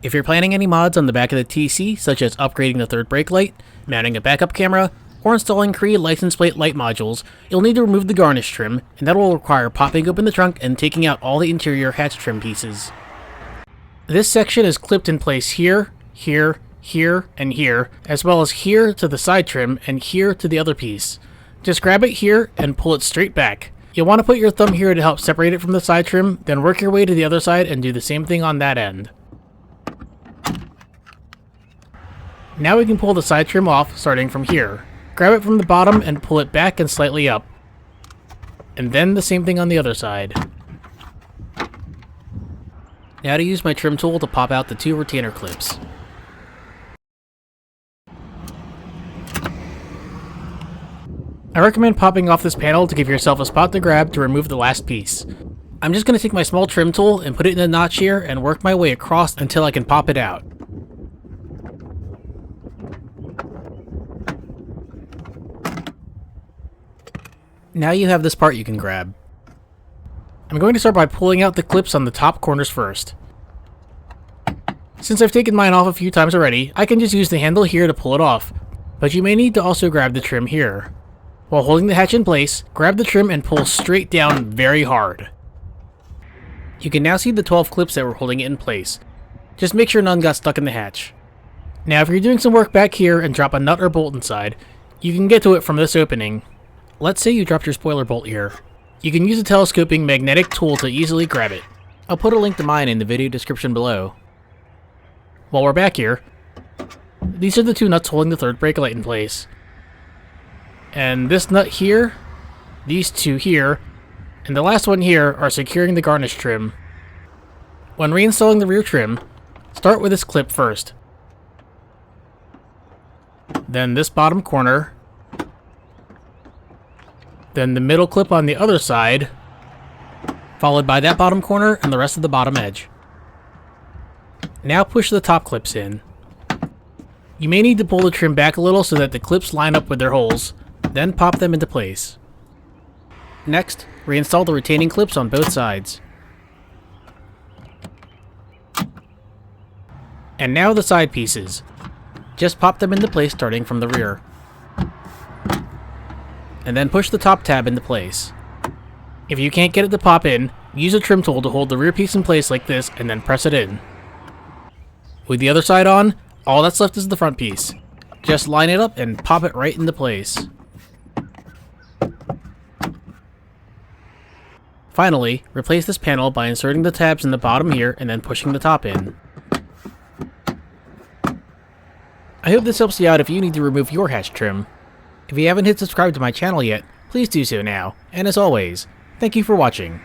If you're planning any mods on the back of the TC, such as upgrading the third brake light, mounting a backup camera, or installing Cree license plate light modules, you'll need to remove the garnish trim, and that will require popping open the trunk and taking out all the interior hatch trim pieces. This section is clipped in place here, here, here, and here, as well as here to the side trim and here to the other piece. Just grab it here and pull it straight back. You'll want to put your thumb here to help separate it from the side trim, then work your way to the other side and do the same thing on that end. Now we can pull the side trim off, starting from here. Grab it from the bottom and pull it back and slightly up. And then the same thing on the other side. Now to use my trim tool to pop out the two retainer clips. I recommend popping off this panel to give yourself a spot to grab to remove the last piece. I'm just going to take my small trim tool and put it in the notch here and work my way across until I can pop it out. Now you have this part you can grab. I'm going to start by pulling out the clips on the top corners first. Since I've taken mine off a few times already, I can just use the handle here to pull it off, but you may need to also grab the trim here. While holding the hatch in place, grab the trim and pull straight down very hard. You can now see the 12 clips that were holding it in place. Just make sure none got stuck in the hatch. Now if you're doing some work back here and drop a nut or bolt inside, you can get to it from this opening. Let's say you dropped your spoiler bolt here. You can use a telescoping magnetic tool to easily grab it. I'll put a link to mine in the video description below. While we're back here, these are the two nuts holding the third brake light in place. And this nut here, these two here, and the last one here are securing the garnish trim. When reinstalling the rear trim, start with this clip first. Then this bottom corner. Then the middle clip on the other side, followed by that bottom corner and the rest of the bottom edge. Now push the top clips in. You may need to pull the trim back a little so that the clips line up with their holes, then pop them into place. Next, reinstall the retaining clips on both sides. And now the side pieces. Just pop them into place starting from the rear. And then push the top tab into place. If you can't get it to pop in, use a trim tool to hold the rear piece in place like this and then press it in. With the other side on, all that's left is the front piece. Just line it up and pop it right into place. Finally, replace this panel by inserting the tabs in the bottom here and then pushing the top in. I hope this helps you out if you need to remove your hatch trim. If you haven't hit subscribe to my channel yet, please do so now, and as always, thank you for watching.